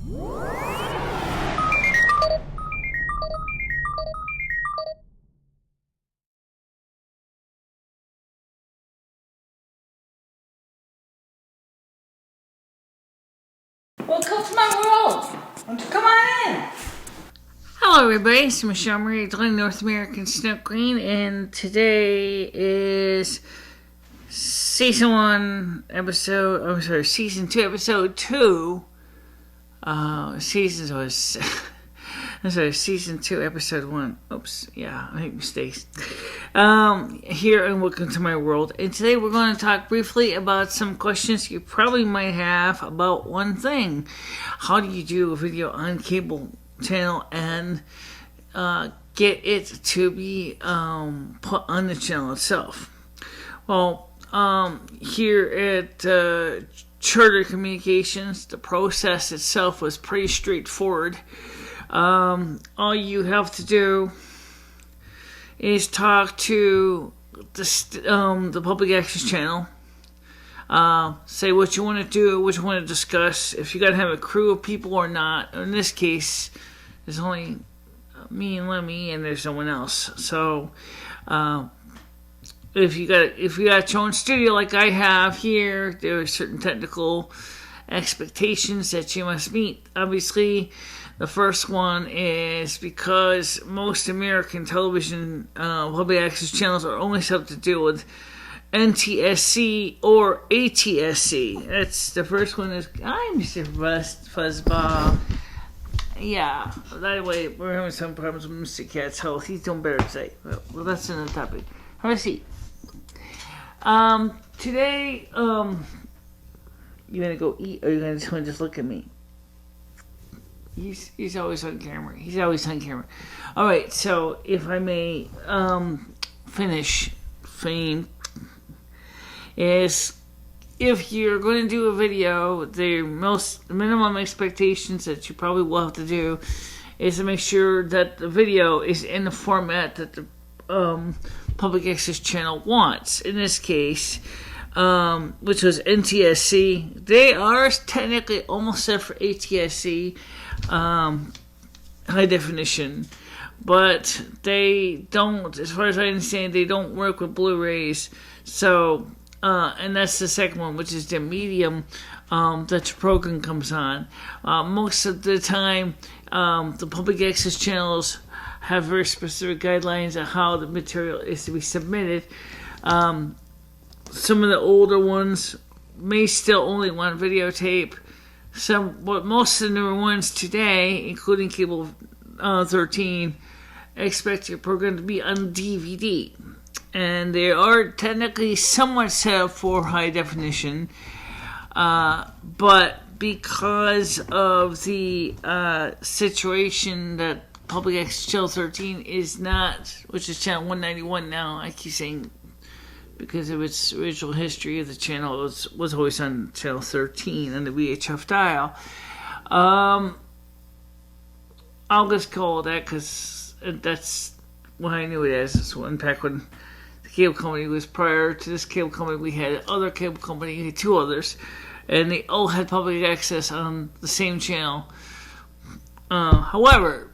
Welcome to my world. Won't you come on in? Hello, everybody. It's Michele Marie Dalene, North American Snow Queen, and today is season 2, episode 2. Season 2, episode 1. Oops, yeah, I make mistakes. Here and welcome to my world. And today we're going to talk briefly about some questions you probably might have about one thing. How do you do a video on cable channel and get it to be put on the channel itself? Well, here at Charter Communications, the process itself was pretty straightforward. All you have to do is talk to the public access channel. Say what you want to do, what you want to discuss, if you got to have a crew of people or not. In this case, there's only me and Lemmy, and there's no one else. So, if you got your own studio like I have here, there are certain technical expectations that you must meet. Obviously, the first one is because most American television public access channels are only set up to deal with NTSC or ATSC. That's the first one. I'm Mr. Fuzzball. Yeah, by the way, we're having some problems with Mr. Cat's health. He's doing better today. Well, that's another topic. Have a seat. Today, you gonna go eat, or you gonna just look at me? He's always on camera. All right, so if I may finish fame, is if you're going to do a video, the minimum expectations that you probably will have to do is to make sure that the video is in the format that the public access channel wants. In this case, which was NTSC. They are technically almost set for ATSC, high definition, but they don't, as far as I understand, they don't work with Blu-rays. So, and that's the second one, which is the medium that your program comes on. Most of the time, the public access channels have very specific guidelines on how the material is to be submitted. Some of the older ones may still only want videotape. But most of the newer ones today, including Cable 13, expect your program to be on DVD. And they are technically somewhat set up for high definition. But because of the situation that Public Access Channel 13 is not, which is channel 191 now, I keep saying, because of its original history of the channel, was always on channel 13 on the VHF dial. I'll just call it that because that's what I knew it as. It's back when the cable company was prior to this cable company. We had other cable company, we had two others, and they all had public access on the same channel. However,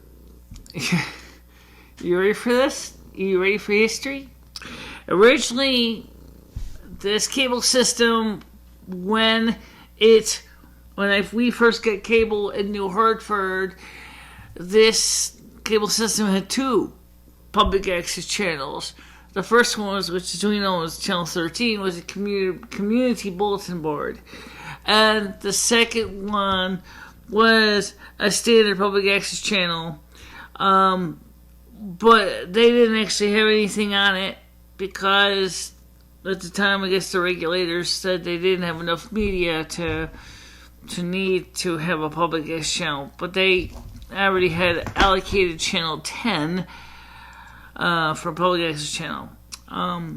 you ready for this? You ready for history? Originally, this cable system, when we first got cable in New Hartford, this cable system had two public access channels. The first one was, which is known as Channel 13, was a community bulletin board. And the second one was a standard public access channel. But they didn't actually have anything on it, because at the time, I guess the regulators said they didn't have enough media to need to have a public access channel. But they already had allocated channel 10 for public access channel. That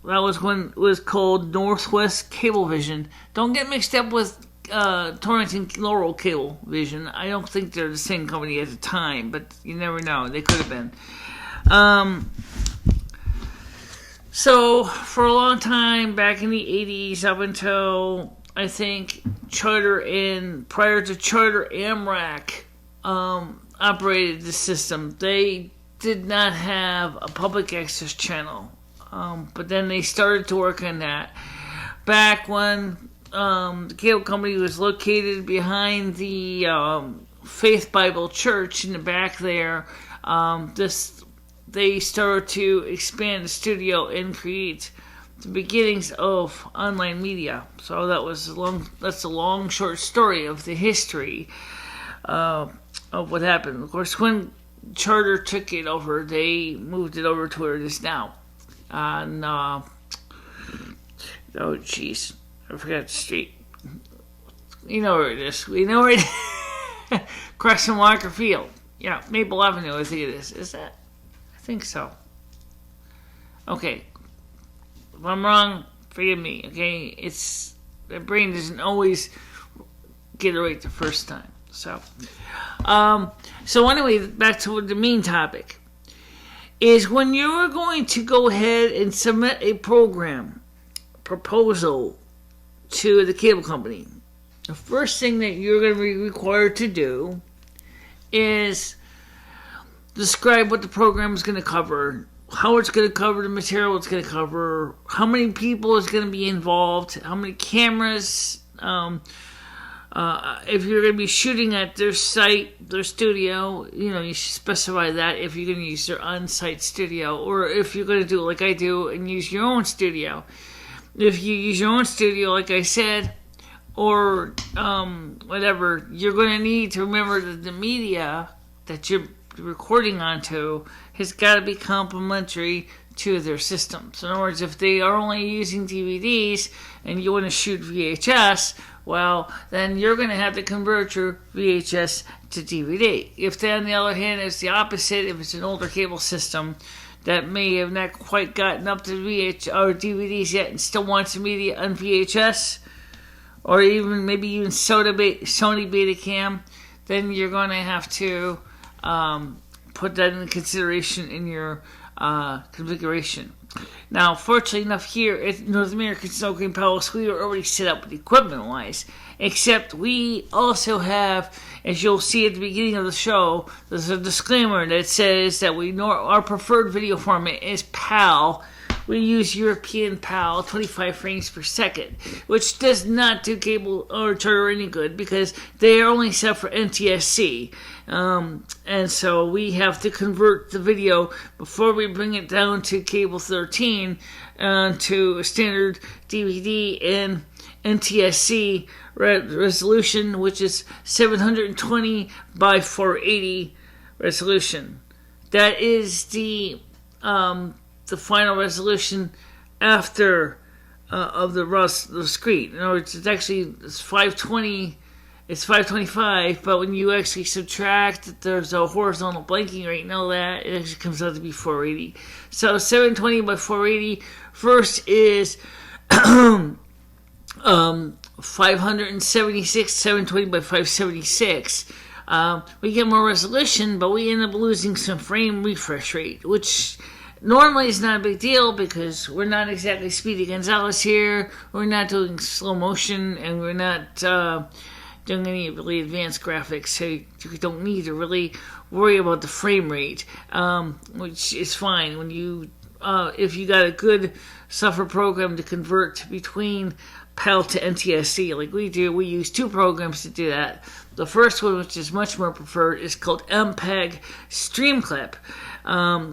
was when it was called Northwest Cablevision. Don't get mixed up with Torrington Laurel Cablevision. I don't think they're the same company at the time, but you never know. They could have been. So, for a long time, back in the 80s, up until I think prior to Charter, Amtrak operated the system. They did not have a public access channel, but then they started to work on that. Back when the cable company was located behind the Faith Bible Church in the back there, they started to expand the studio and create the beginnings of online media. So that's a long, short story of the history of what happened. Of course, when Charter took it over, they moved it over to where it is now. And, oh, jeez, I forgot the street. You know where it is. We know where it is. Crescent Walker Field. Yeah, Maple Avenue, I think it is. Is that? I think so. Okay. If I'm wrong, forgive me, okay? The brain doesn't always get it right the first time. So anyway, back to the main topic. Is when you're going to go ahead and submit a proposal to the cable company, the first thing that you're going to be required to do is describe what the program is going to cover, how it's going to cover the material it's going to cover, how many people is going to be involved, how many cameras, if you're going to be shooting at their site, their studio, you should specify that if you're going to use their on-site studio, or if you're going to do it like I do and use your own studio. If you use your own studio, like I said, or whatever, you're going to need to remember that the media that you're recording onto has got to be complementary to their systems. In other words, if they are only using DVDs and you want to shoot VHS, well, then you're going to have to convert your VHS to DVD. If then, on the other hand, it's the opposite, if it's an older cable system that may have not quite gotten up to VHS or DVDs yet and still wants the media on VHS, or maybe even Sony Betacam, then you're going to have to put that into consideration in your configuration. Now, fortunately enough, here at North American Snow Green Palace, we are already set up with equipment-wise. Except we also have, as you'll see at the beginning of the show, there's a disclaimer that says that our preferred video format is PAL. We use European PAL, 25 frames per second, which does not do cable or Charter any good because they are only set for NTSC. And so we have to convert the video before we bring it down to cable 13 to a standard DVD and NTSC resolution, which is 720 by 480 resolution. That is the final resolution after of the screen. In other words, it's 520. It's 525, but when you actually subtract that there's a horizontal blanking right now, that it actually comes out to be 480. So 720 by 480 first is 576, 720 by 576. We get more resolution, but we end up losing some frame refresh rate, which normally is not a big deal because we're not exactly Speedy Gonzalez here. We're not doing slow motion, and we're not doing any really advanced graphics, so you don't need to really worry about the frame rate, which is fine when if you got a good software program to convert between PAL to NTSC like we do. We use two programs to do that. The first one, which is much more preferred, is called MPEG Streamclip,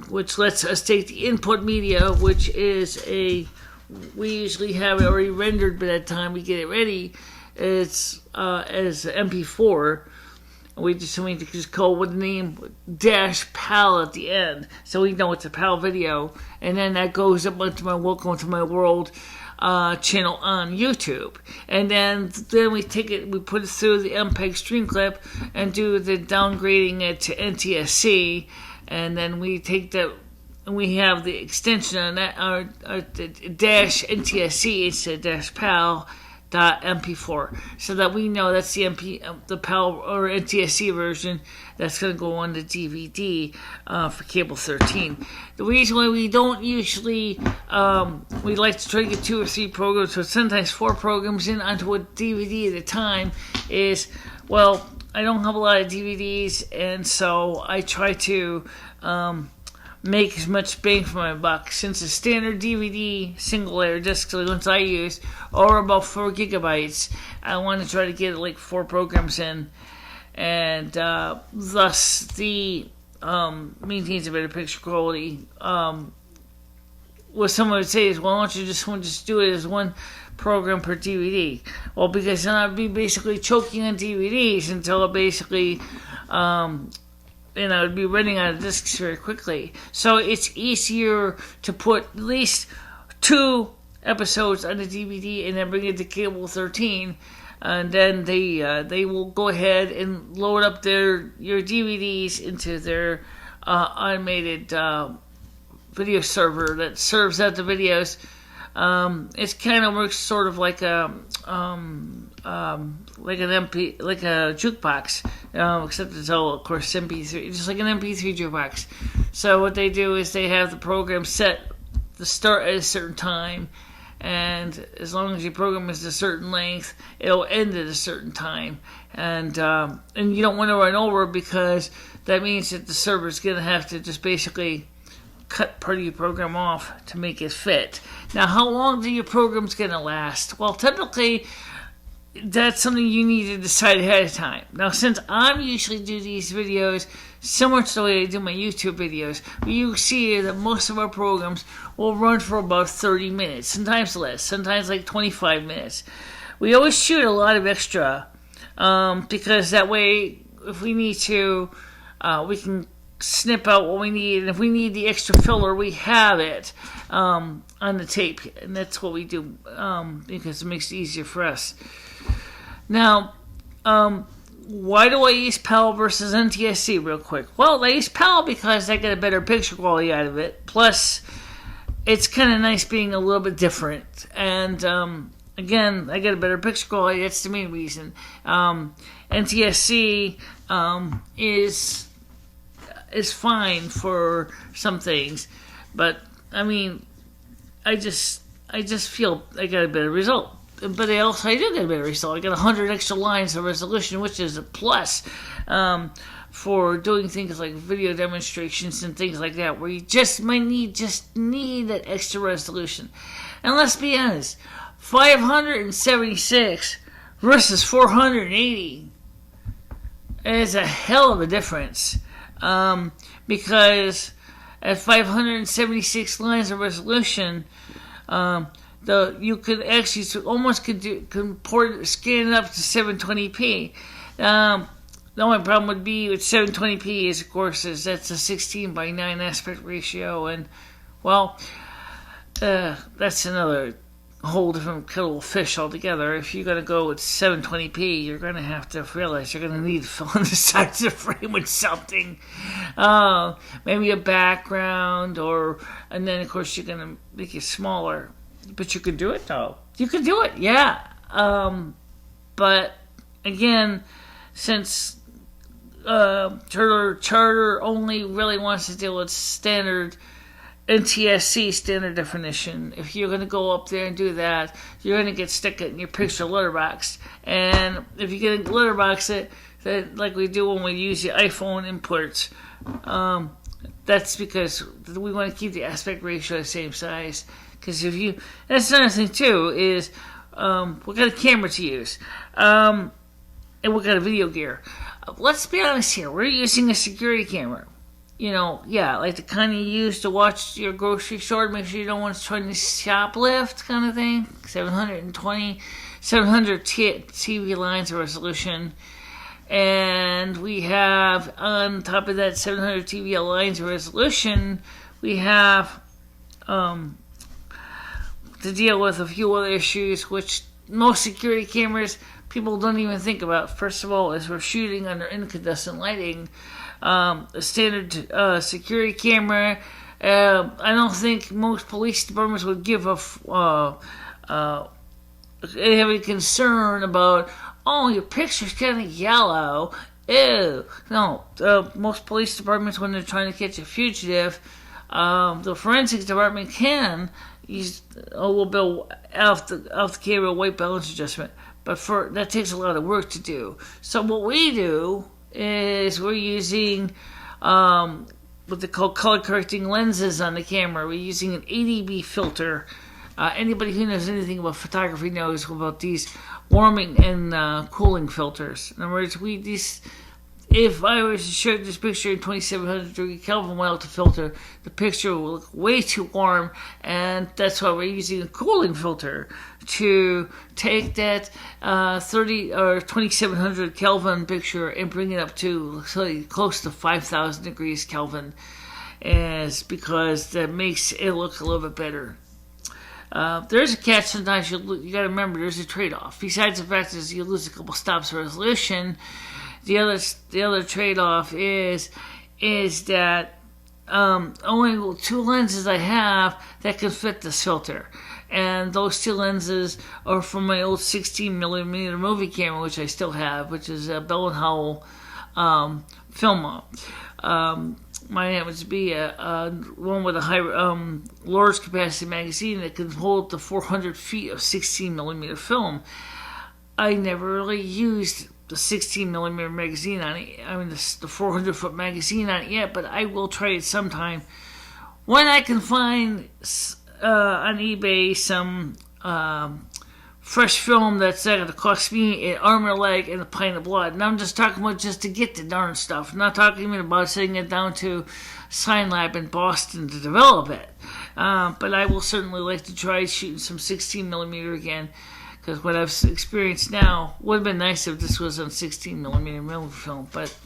which lets us take the input media, which is we usually have it already rendered by the time we get it ready. It's as MP4. We just call with the name -PAL at the end, so we know it's a PAL video, and then that goes up onto my Welcome to My World channel on YouTube, and then we take it, we put it through the MPEG Streamclip and do the downgrading it to NTSC, and then we take that. And we have the extension on that, our -NTSC instead of -PAL. .mp4, so that we know that's the PAL or NTSC version that's going to go on the DVD for cable 13. The reason why we don't usually we like to try to get 2 or 3 programs, but sometimes 4 programs in onto a DVD at a time is, well, I don't have a lot of DVDs, and so I try to make as much bang for my buck. Since the standard DVD single layer discs, the ones I use, are about 4 gigabytes, I want to try to get like 4 programs in, and thus the maintains a better picture quality. What someone would say is, well, why don't you just do it as 1 program per DVD? Well, because then I'd be basically choking on DVDs until it basically and I would be running out of discs very quickly. So it's easier to put at least 2 episodes on the DVD and then bring it to cable 13, and then they will go ahead and load up your DVDs into their automated video server that serves out the videos. It kind of works sort of like an jukebox, except it's all, of course, MP3, just like an MP3 jukebox. So what they do is they have the program set to start at a certain time, and as long as your program is a certain length, it'll end at a certain time, and you don't want to run over, because that means that the server's going to have to just basically cut part of your program off to make it fit. Now, how long do your programs going to last? Well, typically, that's something you need to decide ahead of time. Now, since I usually do these videos similar to the way I do my YouTube videos, you see that most of our programs will run for about 30 minutes, sometimes less, sometimes like 25 minutes. We always shoot a lot of extra, because that way, if we need to, we can snip out what we need, and if we need the extra filler, we have it on the tape, and that's what we do, because it makes it easier for us. Now, why do I use PAL versus NTSC real quick? Well, I use PAL because I get a better picture quality out of it, plus it's kind of nice being a little bit different, and again, I get a better picture quality. That's the main reason. NTSC is fine for some things, but I mean, I just feel I got a better result. But I do get a better result. I got 100 extra lines of resolution, which is a plus for doing things like video demonstrations and things like that, where you just might need that extra resolution. And let's be honest, 576 versus 480 is a hell of a difference. Because at 576 lines of resolution, you could actually scan it up to 720p. The only problem would be with 720p is, of course, that's a 16:9 aspect ratio, and well, that's another whole different kettle of fish altogether. If you're going to go with 720p, you're going to have to realize you're going to need to fill in the sides of the frame with something. Maybe a background, and then, of course, you're going to make it smaller. But you could do it, though. You could do it, yeah. But, again, since Charter only really wants to deal with standard NTSC standard definition, if you're going to go up there and do that, you're going to get stuck in your picture letterbox. And if you get letterbox it, that like we do when we use the iPhone imports, that's because we want to keep the aspect ratio the same size. Because that's another thing too, is what kind of camera to use, and what kind of video gear. Let's be honest here, we're using a security camera. Like the kind you use to watch your grocery store, make sure you don't want to try to shoplift kind of thing. 700 TV lines of resolution. And we have, on top of that 700 TV lines of resolution, we have to deal with a few other issues, which most security cameras people don't even think about. First of all, is we're shooting under incandescent lighting. A standard security camera. I don't think most police departments would give a having concern about, oh, your picture's kind of yellow. Ew. No, most police departments, when they're trying to catch a fugitive, the forensics department can use a little bit off the camera white balance adjustment, but that takes a lot of work to do. So what we do is we're using what they call color correcting lenses on the camera. We're using an ADB filter. Anybody who knows anything about photography knows about these warming and cooling filters. In other words, if I was to shoot this picture in 2700 degree Kelvin without the filter, the picture will look way too warm, and that's why we're using a cooling filter to take that 30 or 2700 Kelvin picture and bring it up to close to 5000 degrees Kelvin, because that makes it look a little bit better. There's a catch. Sometimes you got to remember there's a trade-off. Besides the fact that you lose a couple stops of resolution, the other trade-off is that only 2 lenses I have that can fit this filter, and those 2 lenses are from my old 16mm movie camera, which I still have, which is a Bell & Howell film. Mine happens to be a one with a high large capacity magazine that can hold up to 400 feet of 16mm film. I never really used the 16mm magazine on it. I mean, the 400-foot magazine on it yet, but I will try it sometime when I can find on eBay some fresh film that's going to cost me an arm and a leg and a pint of blood. And I'm just talking about just to get the darn stuff. I'm not talking even about sending it down to Sign Lab in Boston to develop it. But I will certainly like to try shooting some 16mm again, because what I've experienced now would have been nice if this was on 16mm film. But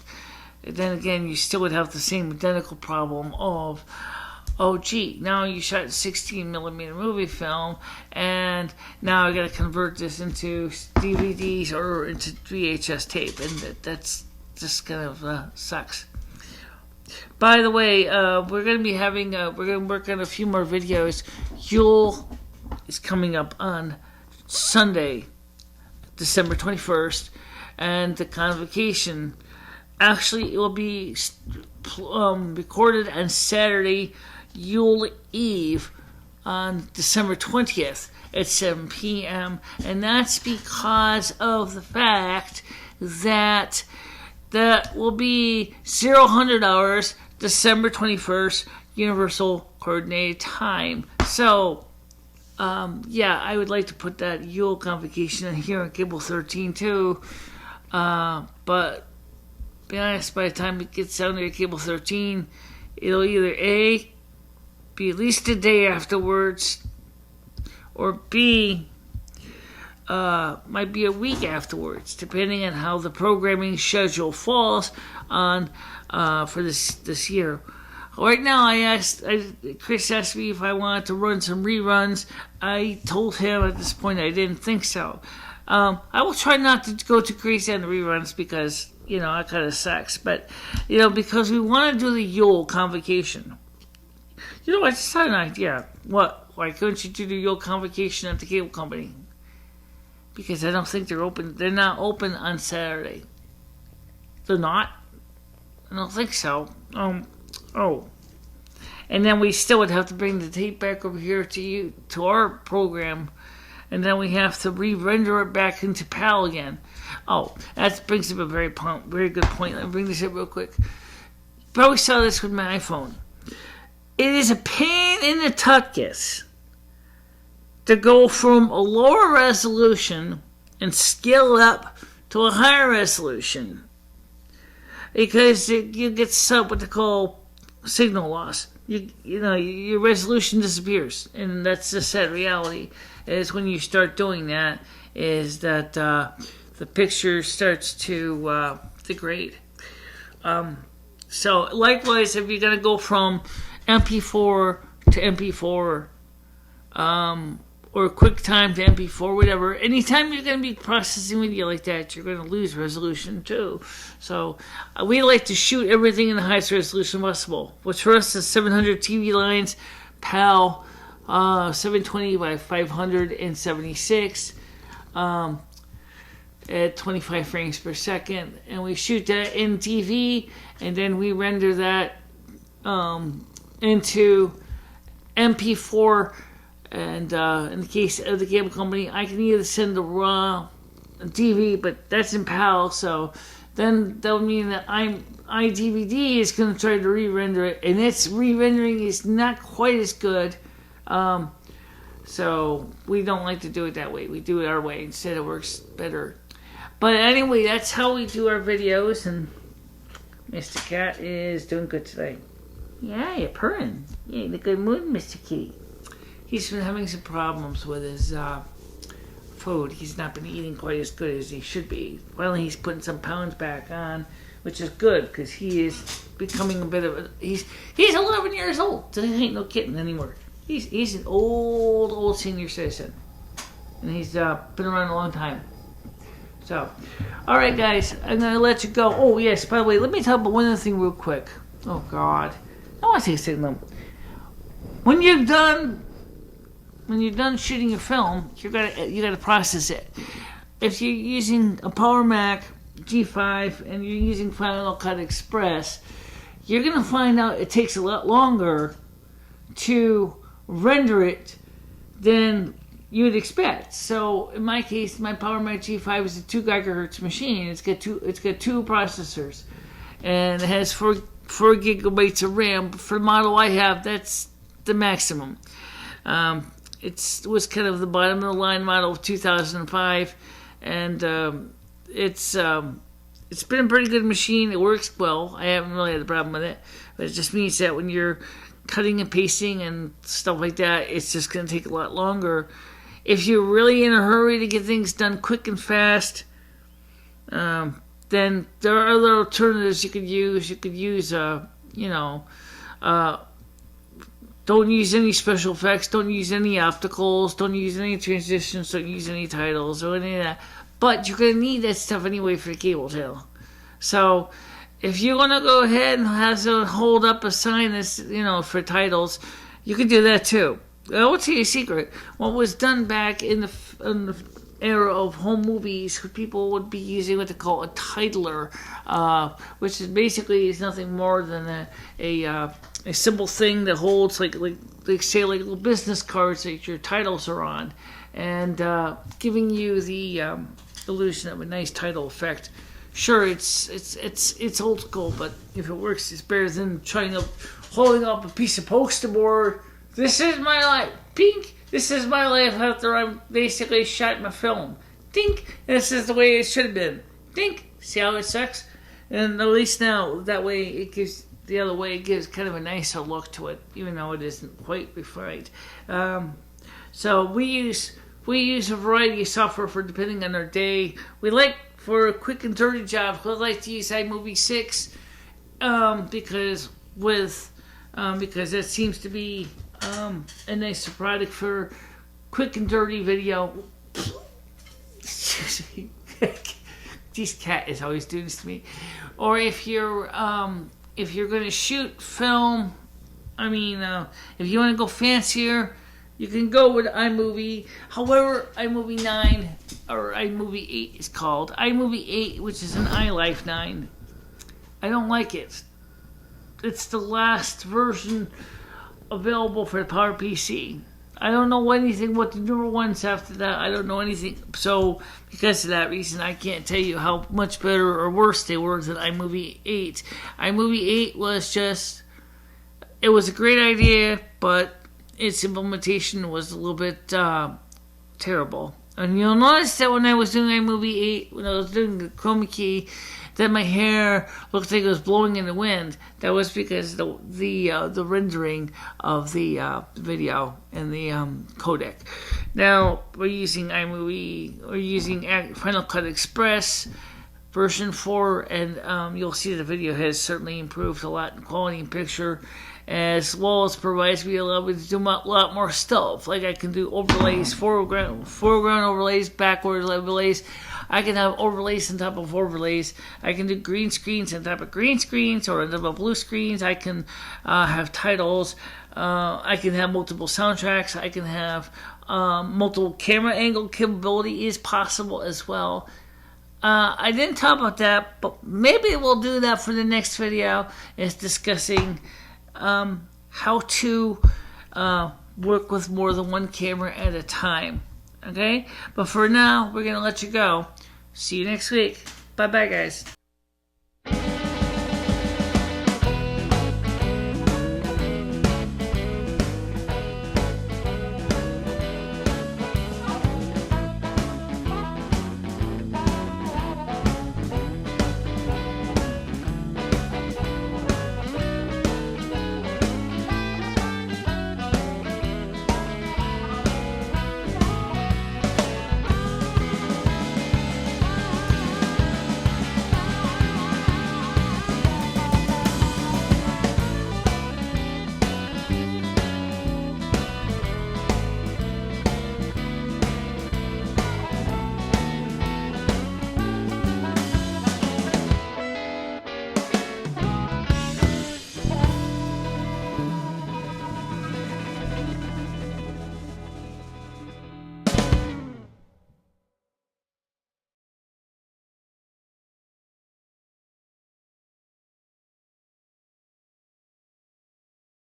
then again, you still would have the same identical problem of, oh gee, now you shot 16mm movie film, and now I got to convert this into DVDs or into VHS tape, and that's just kind of sucks. By the way, we're going to work on a few more videos. Yule is coming up on Sunday, December 21st, and the convocation, actually it will be recorded on Saturday, Yule Eve, on December 20th at 7 p.m. And that's because of the fact that will be 00 hours, December 21st, Universal Coordinated Time. So, I would like to put that Yule convocation in here on Cable 13 too. But, be honest, by the time it gets down to Cable 13, it'll either A, be at least a day afterwards, or B, might be a week afterwards, depending on how the programming schedule falls on for this year. Right now, Chris asked me if I wanted to run some reruns. I told him at this point I didn't think so. I will try not to go too crazy on the reruns because, that kind of sucks. But, because we want to do the Yule convocation. I just had an idea. What? Why couldn't you do the Yule convocation at the cable company? Because I don't think they're open. They're not open on Saturday. They're not? I don't think so. Oh. And then we still would have to bring the tape back over here to our program, and then we have to re-render it back into PAL again. Oh, that brings up a very good point. Let me bring this up real quick. Probably saw this with my iPhone. It is a pain in the tuchus to go from a lower resolution and scale it up to a higher resolution, because you get what they call signal loss. Your resolution disappears, and that's the sad reality. Is when you start doing that, is that the picture starts to degrade. So likewise, if you're going to go from MP4 to MP4, or QuickTime to MP4, whatever, anytime you're going to be processing video like that, you're going to lose resolution too. So we like to shoot everything in the highest resolution possible, which for us is 700 TV lines, PAL, 720 by 576. at 25 frames per second, and we shoot that in TV, and then we render that into MP4. And in the case of the cable company, I can either send the raw DV, but that's in PAL, so then that would mean that iDVD is going to try to re-render it, and its re-rendering is not quite as good. So we don't like to do it that way. We do it our way. Instead, it works better. But anyway, that's how we do our videos, and Mr. Cat is doing good today. Yeah, you're purring. You're in a good mood, Mr. Kitty. He's been having some problems with his food. He's not been eating quite as good as he should be. Finally, he's putting some pounds back on, which is good, because he is becoming a bit of a... He's 11 years old. So he ain't no kitten anymore. He's an old senior citizen. And he's been around a long time. So, all right, guys, I'm going to let you go. Oh, yes, by the way, let me talk about one other thing real quick. Oh, God. I want to take a second. When you're done shooting your film, you gotta process it. If you're using a Power Mac G5 and you're using Final Cut Express, you're gonna find out it takes a lot longer to render it than you'd expect. So in my case, my Power Mac G5 is a 2 gigahertz machine. It's got two processors, and it has 4 gigabytes of RAM. For the model I have, that's the maximum. It was kind of the bottom of the line model of 2005, and it's been a pretty good machine. It works well. I haven't really had a problem with it, but it just means that when you're cutting and pasting and stuff like that, it's just going to take a lot longer. If you're really in a hurry to get things done quick and fast, then there are other alternatives you could use. You could use, don't use any special effects, don't use any opticals, don't use any transitions, don't use any titles or any of that. But you're going to need that stuff anyway for the cable channel. So if you want to go ahead and have to hold up a sign that's, for titles, you can do that too. I will tell you a secret. What was done back in the era of home movies, people would be using what they call a titler, which is basically nothing more than a simple thing that holds like little business cards that your titles are on, and giving you the illusion of a nice title effect. Sure, it's old school, but if it works, it's better than holding up a piece of poster board. This is my life, pink. This is my life after I basically shot my film. Think, this is the way it should have been. Think, see how it sucks? And at least now, that way it gives the other way, it gives kind of a nicer look to it, even though it isn't quite refined. So we use a variety of software for depending on our day. We like, for a quick and dirty job, we like to use iMovie 6 because that seems to be a nice product for quick and dirty video. This cat is always doing this to me. Or if you're going to shoot film, if you want to go fancier, you can go with iMovie. However, iMovie 9 or iMovie 8 is called. iMovie 8, which is an iLife 9. I don't like it. It's the last version available for the PowerPC. I don't know anything what the newer ones after that. I don't know anything. So because of that reason, I can't tell you how much better or worse they were than iMovie 8. iMovie 8 was it was a great idea, but its implementation was a little bit terrible. And you'll notice that when I was doing iMovie 8, when I was doing the chroma key, that my hair looked like it was blowing in the wind. That was because the rendering of the video and the codec. Now we're using iMovie, we're using Final Cut Express version 4, and you'll see the video has certainly improved a lot in quality and picture, as well as provides me a lot to do a lot more stuff. Like I can do overlays, foreground overlays, backward overlays. I can have overlays on top of overlays. I can do green screens on top of green screens or on top of blue screens. I can have titles. I can have multiple soundtracks. I can have multiple camera angle capability is possible as well. I didn't talk about that, but maybe we'll do that for the next video, is discussing how to work with more than one camera at a time. Okay? But for now, we're going to let you go. See you next week. Bye-bye, guys.